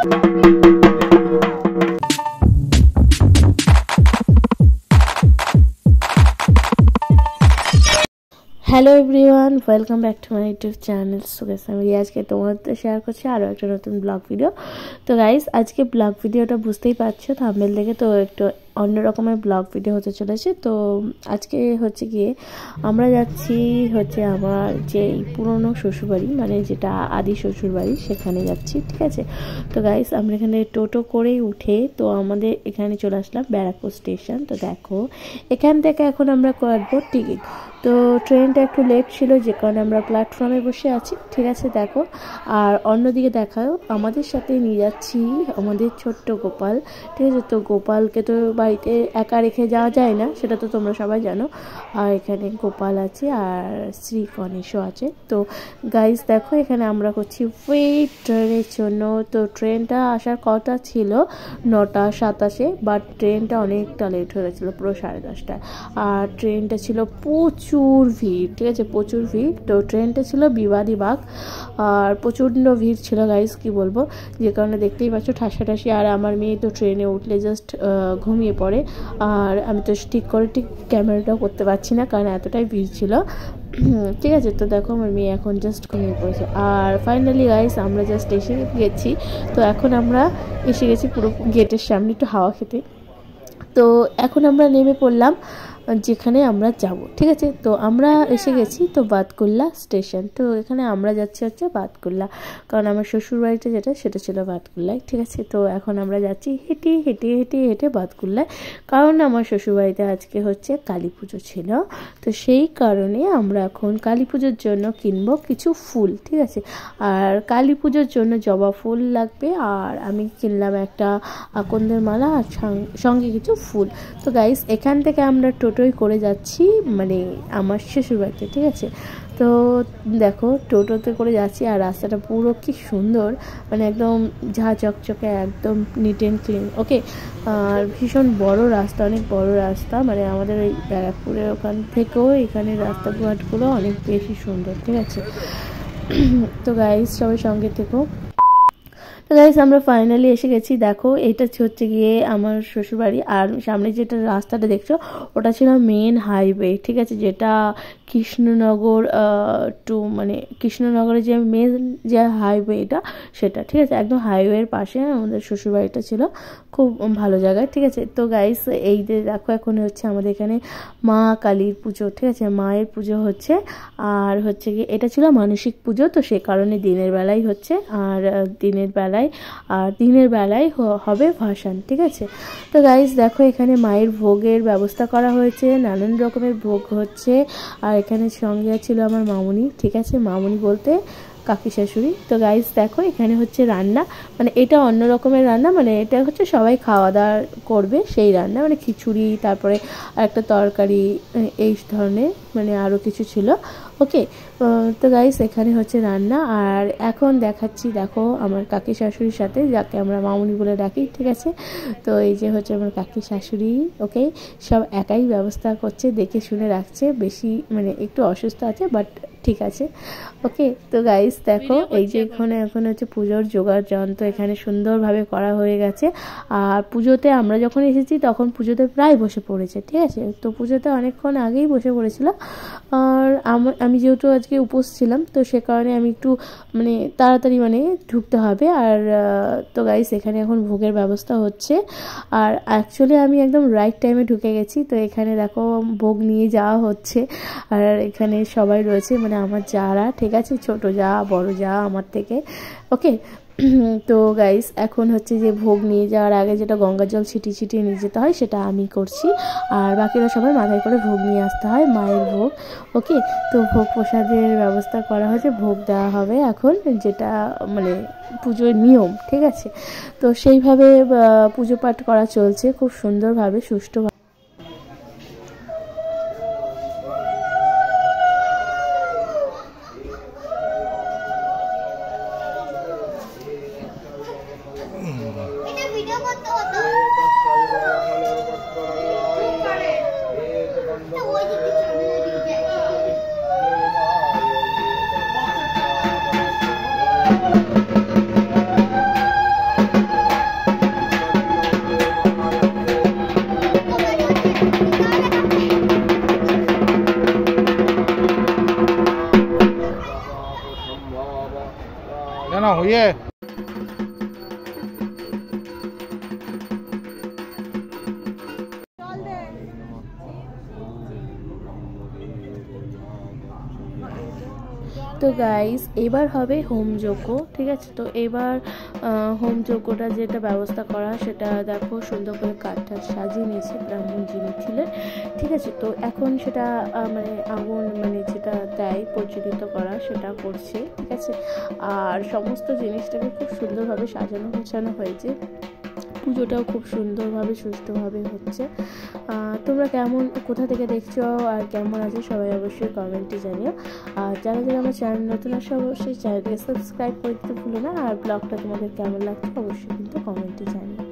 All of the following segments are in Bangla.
Hello everyone, welcome back to my YouTube channel. So guys, আমি আজকে তোমাদের শেয়ার করছি আরও একটা নতুন ব্লগ ভিডিও। তো গাইস, আজকে ব্লগ ভিডিওটা বুঝতেই পারছো থাম্বনেল দেখে, তো একটু অন্য রকমের ব্লগ ভিডিও হতে চলেছে। তো আজকে হচ্ছে গিয়ে আমরা যাচ্ছি হচ্ছে আমার যে পুরনো শ্বশুরবাড়ি, মানে যেটা আদি শ্বশুরবাড়ি, সেখানে যাচ্ছি, ঠিক আছে। তো গাইস, আমরা এখানে টোটো করে উঠে তো আমাদের এখানে চলে আসলাম ব্যারাকপুর স্টেশন। তো দেখো, এখান থেকে এখন আমরা কাটবো টিকিট। তো ট্রেনটা একটু লেট ছিল, যে কারণে আমরা প্ল্যাটফর্মে বসে আছি, ঠিক আছে। দেখো, আর অন্যদিকে দেখাও আমাদের সাথে নিয়ে যাচ্ছি আমাদের ছোট্ট গোপাল, ঠিক আছে। তো গোপালকে তো বাড়িতে একা রেখে যাওয়া যায় না, সেটা তো তোমরা সবাই জানো। আর এখানে গোপাল আছে আর শ্রী গণেশও আছে। তো গাইস দেখো, এখানে আমরা করছি ওয়েট ট্রেনের জন্য। তো ট্রেনটা আসার কথা ছিল 9:27, বাট ট্রেনটা অনেকটা লেট হয়ে গেছিলো, পুরো 10:30টায়। আর ট্রেনটা ছিল প্রচুর ভিড়, ঠিক আছে, প্রচুর ভিড়। তো ট্রেনটা ছিল বিবাদীবাগ, আর প্রচণ্ড ভিড় ছিল গাইস, কি বলবো, যে কারণে দেখতেই পাচ্ছ ঠাসাঠাসি। আর আমার মেয়ে তো ট্রেনে উঠলে জাস্ট ঘুমিয়ে পড়ে, আর আমি তো ঠিক ক্যামেরাটাও করতে পারছি না, কারণ এতটাই ভিড় ছিল, ঠিক আছে। তো দেখো, আমার মেয়ে এখন জাস্ট ঘুমিয়ে পড়েছে। আর ফাইনালি গাইস, আমরা জাস্ট এসে গেছি। তো এখন আমরা এসে গেছি পুরো গেটের সামনে একটু হাওয়া খেতে। তো এখন আমরা নেমে পড়লাম যেখানে আমরা যাব, ঠিক আছে। তো আমরা এসে গেছি তো বাতকুল্লা স্টেশন। তো এখানে আমরা যাচ্ছি হচ্ছে বাতকুল্লা, কারণ আমার শ্বশুরবাড়িটা যেটা সেটা ছিল বাতকুল্লায়, ঠিক আছে। তো এখন আমরা যাচ্ছি হেঁটে হেঁটে হেঁটে হেঁটে বাতকুল্লায়, কারণ আমার শ্বশুরবাড়িতে আজকে হচ্ছে কালী পুজো ছিল। তো সেই কারণে আমরা এখন কালী পুজোর জন্য কিনবো কিছু ফুল, ঠিক আছে। আর কালী পুজোর জন্য জবা ফুল লাগবে, আর আমি কিনলাম একটা আকন্দের মালা আর সঙ্গে কিছু ফুল। তো গাইস, এখান থেকে আমরা টোটোই করে যাচ্ছি মানে আমার শ্বশুরবাড়িতে, ঠিক আছে। তো দেখো, টোটোতে করে যাচ্ছি, আর রাস্তাটা পুরো কি সুন্দর, মানে একদম ঝা চকচকে, একদম নিট অ্যান্ড ক্লিন, ওকে। আর ভীষণ বড় রাস্তা, অনেক বড় রাস্তা, মানে আমাদের ওই ব্যারাকপুরের ওখান থেকেও এখানে রাস্তাঘাটগুলো অনেক বেশি সুন্দর, ঠিক আছে। তো গাইস, সবাই সঙ্গে থেকো। তো গাইস, আমরা ফাইনালি এসে গেছি। দেখো, এইটা হচ্ছে গিয়ে আমার শ্বশুরবাড়ি, আর সামনে যেটা রাস্তাটা দেখছো ওটা ছিল মেন হাইওয়ে, ঠিক আছে, যেটা কৃষ্ণনগর টু, মানে কৃষ্ণনগরের যে মেন যে হাইওয়েটা সেটা, ঠিক আছে, একদম হাইওয়ের পাশে আমাদের শ্বশুরবাড়িটা ছিল, খুব ভালো জায়গায়, ঠিক আছে। তো গাইস, এই যে দেখো, এখন হচ্ছে আমাদের এখানে মা কালীর পুজো, ঠিক আছে, মায়ের পুজো হচ্ছে। আর হচ্ছে গিয়ে এটা ছিল মানসিক পুজো, তো সে কারণে দিনের বেলায় হচ্ছে, আর দিনের বেলায় হবে ভাসান, ঠিক আছে। তো গাইস দেখো, এখানে মায়ের ভোগের ব্যবস্থা করা হয়েছে, নানান রকমের ভোগ হচ্ছে। আর এখানে সঙ্গে ছিল আমার মামুনি, ঠিক আছে, মামুনি বলতে কাকি শাশুড়ি। তো গাইস দেখো, এখানে হচ্ছে রান্না, মানে এটা অন্য রকমের রান্না, মানে এটা হচ্ছে সবাই খাওয়া দাওয়া করবে সেই রান্না, মানে খিচুড়ি, তারপরে একটা তরকারি, এই ধরনের, মানে আরও কিছু ছিল, ওকে। তো গাইস, এখানে হচ্ছে রান্না। আর এখন দেখাচ্ছি, দেখো, আমার কাকি শাশুড়ির সাথে, যাকে আমরা মামুনি বলে ডাকি, ঠিক আছে। তো এই যে হচ্ছে আমার কাকি শাশুড়ি, ওকে, সব একাই ব্যবস্থা করছে, দেখে শুনে রাখছে, বেশি মানে একটু অসুস্থ আছে, বাট ঠিক আছে, ওকে। তো গাইস দেখো, এই যে এখন হচ্ছে পুজোর জোগাড় যন্ত্র এখানে সুন্দরভাবে করা হয়ে গেছে। আর পুজোতে আমরা যখন এসেছি তখন পুজোতে প্রায় বসে পড়েছে, ঠিক আছে। তো পুজোতে অনেকক্ষণ আগেই বসে পড়েছিল। আর আমি যেহেতু আজকে উপোস ছিলাম, তো সে কারণে আমি একটু মানে তাড়াতাড়ি মানে ঢুকতে হবে। আর তো গাইস, এখানে এখন ভোগের ব্যবস্থা হচ্ছে। আর অ্যাকচুয়ালি আমি একদম রাইট টাইমে ঢুকে গেছি। তো এখানে দেখো, ভোগ নিয়ে যাওয়া হচ্ছে, আর এখানে সবাই রয়েছে, মানে আমার যারা, ঠিক আছে, ছোট যা, বড় যা আমার থেকে, ওকে। তো গাইস, এখন হচ্ছে যে ভোগ নিয়ে যাওয়ার আগে যেটা গঙ্গার জল ছিটিয়ে নিয়ে যেতে হয়, সেটা আমি করছি। আর বাকিরা সবাই মাথায় করে ভোগ নিয়ে আসতে হয়, মায়ের ভোগ, ওকে। তো ভোগ প্রসাদের ব্যবস্থা করা হয়েছে, ভোগ দেওয়া হবে এখন, যেটা মানে পুজোর নিয়ম, ঠিক আছে। তো সেইভাবে পুজো পাঠ করা চলছে খুব সুন্দরভাবে, সুষ্ঠুভাবে। না হইয়ে তো গাইস এবার হবে হোম যজ্ঞ, ঠিক আছে। তো এবার হোম যজ্ঞটা যেটা ব্যবস্থা করা সেটা দেখো সুন্দর করে কাঠটা সাজিয়ে নিয়েছে ব্রাহ্মণ যিনি ছিলেন, ঠিক আছে। তো এখন সেটা মানে আগুন মানে যেটা দেয় প্রজ্বলিত করা সেটা করছে, ঠিক আছে। আর সমস্ত জিনিসটাকে খুব সুন্দরভাবে সাজানো গোছানো হয়েছে, পুজোটাও খুব সুন্দরভাবে সুষ্ঠুভাবে হচ্ছে। তোমরা কেমন কোথা থেকে দেখছো আর কেমন আছে সবাই অবশ্যই কমেন্টে জানিও। আর যারা যারা আমার চ্যানেল নতুন আসে অবশ্যই চ্যানেলকে সাবস্ক্রাইব করতে ভুলো না। আর ব্লগটা তোমাদের কেমন লাগছে অবশ্যই কিন্তু কমেন্টে জানিও,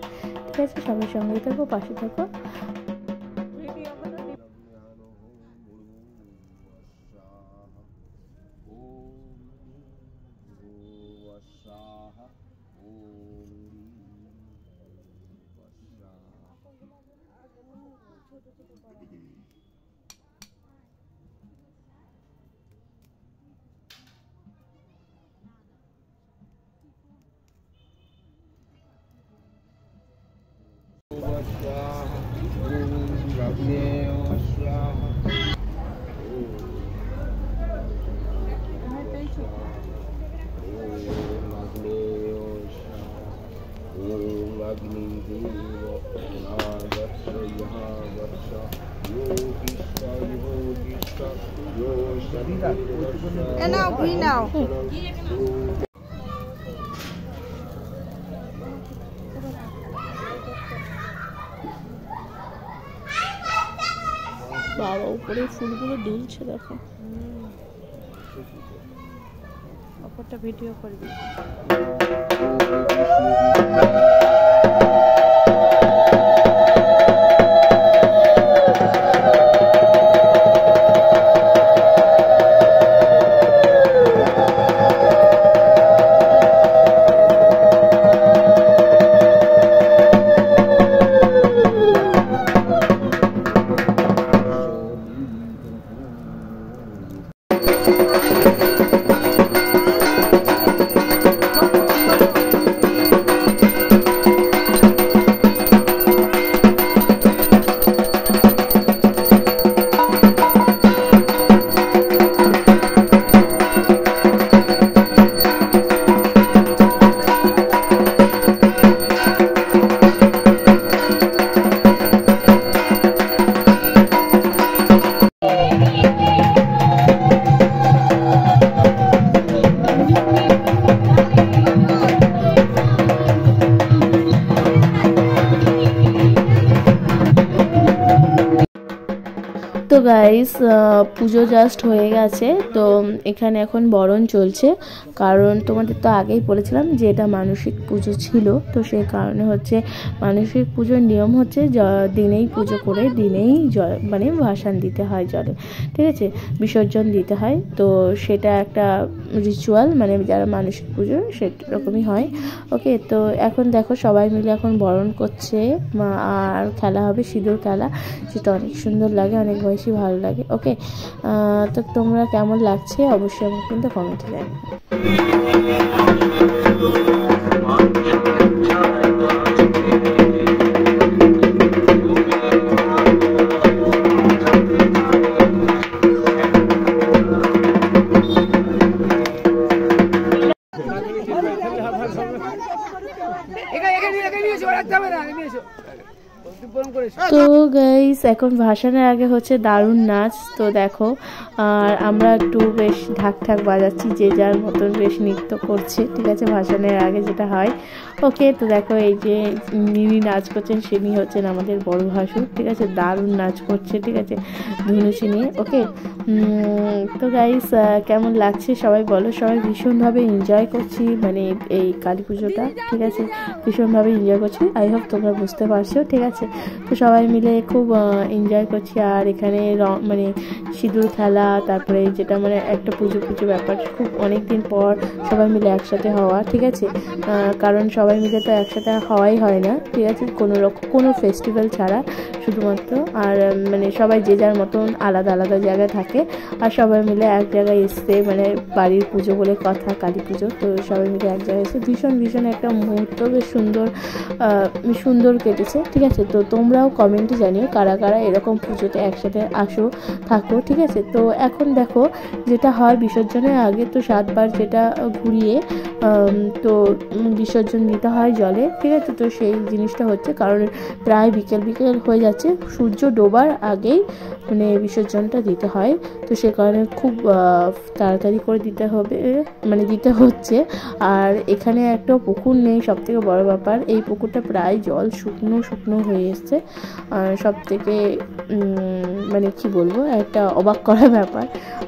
ঠিক আছে। সবার সঙ্গে থাকো, পাশে থাকো। And now, we now. বাবা উপরে ফুলগুলো দুলছে দেখো। অপরটা ভিডিও করবি। তো গাইস পুজো জাস্ট হয়ে গেছে। তো এখানে এখন বরণ চলছে, কারণ তোমাদের তো আগেই বলেছিলাম যে এটা মানসিক পুজো ছিল। তো সেই কারণে হচ্ছে মানসিক পুজোর নিয়ম হচ্ছে দিনেই পুজো করে দিনেই জল মানে ভাসান দিতে হয় জলে, ঠিক আছে, বিসর্জন দিতে হয়। তো সেটা একটা রিচুয়াল, মানে যারা মানসিক পুজো সেরকমই হয়। ওকে, তো এখন দেখো সবাই মিলে এখন বরণ করছে আর খেলা হবে সিঁদুর খেলা, যেটা অনেক সুন্দর লাগে, অনেক বেশি ভালো লাগে। ওকে, তো তোমরা কেমন লাগছে অবশ্যই আমাকে কিন্তু কমেন্টে জানিও। তো গাইস এখন ভাসানের আগে হচ্ছে দারুণ নাচ। তো দেখো আর আমরা একটু বেশ ঢাক ঢাক বাজাচ্ছি, যে যার মতন বেশ নৃত্য করছে, ঠিক আছে, ভাসানের আগে যেটা হয়। ওকে, তো দেখো এই যে যিনি নাচ করছেন তিনি হচ্ছেন আমাদের বড় ভাসুর, ঠিক আছে, দারুণ নাচ করছে, ঠিক আছে, ধনুষি নিয়ে। ওকে, তো গাইস কেমন লাগছে সবাই বলো। সবাই ভীষণভাবে এনজয় করছি, মানে এই কালী পুজোটা, ঠিক আছে, ভীষণভাবে এনজয় করছি। আই হোপ তোমরা বুঝতে পারছো, ঠিক আছে। তো সবাই মিলে খুব এনজয় করছি। আর এখানে মানে সিঁদুর খেলা, তারপরে যেটা মানে একটা পুজো পুজো ব্যাপার, খুব অনেক দিন পর সবাই মিলে একসাথে হওয়া, ঠিক আছে, কারণ সবাই মিলে তো একসাথে হওয়াই হয় না, ঠিক আছে, কোনো ফেস্টিভ্যাল ছাড়া শুধুমাত্র। আর মানে সবাই যে যার মতন আলাদা আলাদা জায়গায় থাকে, আর সবাই মিলে এক জায়গায় এসছে, মানে বাড়ির পুজো বলে কথা, কালী পুজো, তো সবাই মিলে এক জায়গায় এসে ভীষণ ভীষণ একটা মুহূর্ত বেশ সুন্দর কেটেছে। ঠিক আছে, তো তোমরাও কমেন্টে জানিও কারা কারা এরকম পুজোতে একসাথে আসো, থাকো। ঠিক আছে, তো এখন দেখো যেটা হয় বিসর্জনের আগে তো 7 বার যেটা ঘুরিয়ে তো বিসর্জন দিতে হয় জলে। ঠিক আছে, তো সেই জিনিসটা হচ্ছে, কারণ প্রায় বিকেল হয়ে যাচ্ছে, সূর্য ডোবার আগেই মানে বিসর্জনটা দিতে হয়, তো সে কারণে খুব তাড়াতাড়ি করে দিতে হচ্ছে। আর এখানে একটা পুকুর নেই, সব থেকে বড় ব্যাপার, এই পুকুরটা প্রায় জল শুকনো হয়ে এসছে। সব থেকে মানে কি বলবো, একটা অবাক করা ব্যাপার।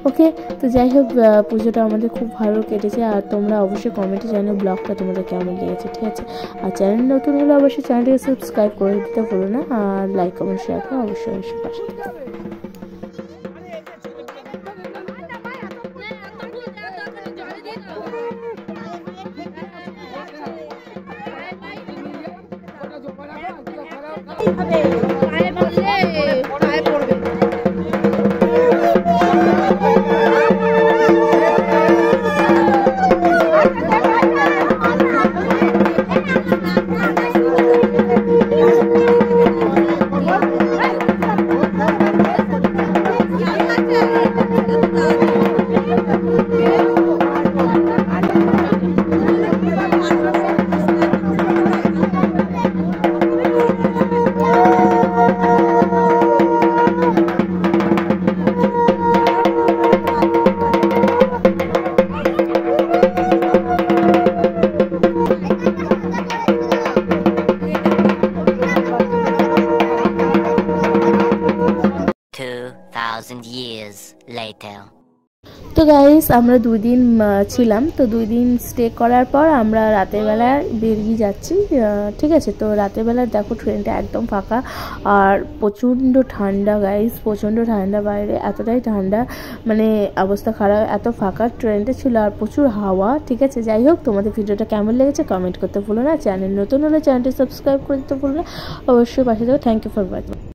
ওকে, তো যাই হোক পুজোটা আমাদের খুব ভালো কেটেছে। আর তোমরা অবশ্যই কমেন্টে জানো ব্লগটা তোমাদের কেমন লেগেছে। ঠিক আছে, আর চ্যানেল নতুন হলে অবশ্যই চ্যানেলটিকে সাবস্ক্রাইব করে দিতে ভুলো না, আর লাইক কমেন্ট শেয়ার করে অবশ্যই পাশে থেকো। তো গাইস আমরা 2 দিন ছিলাম, তো 2 দিন স্টে করার পর আমরা রাতের বেলা বেরিয়ে যাচ্ছি। ঠিক আছে, তো রাতের বেলা দেখো ট্রেনটা একদম ফাঁকা, আর প্রচণ্ড ঠান্ডা গাইস, প্রচণ্ড ঠান্ডা, বাইরে এতটাই ঠান্ডা মানে অবস্থা খারাপ, এত ফাঁকা ট্রেনটা ছিল, আর প্রচুর হাওয়া। ঠিক আছে, যাই হোক তোমাদের ভিডিওটা কেমন লেগেছে কমেন্ট করতে ভুলো না, চ্যানেল নতুন হলে চ্যানেলটি সাবস্ক্রাইব করে দিতে ভুলো না, অবশ্যই পাশে থাকো। Thank you for watching.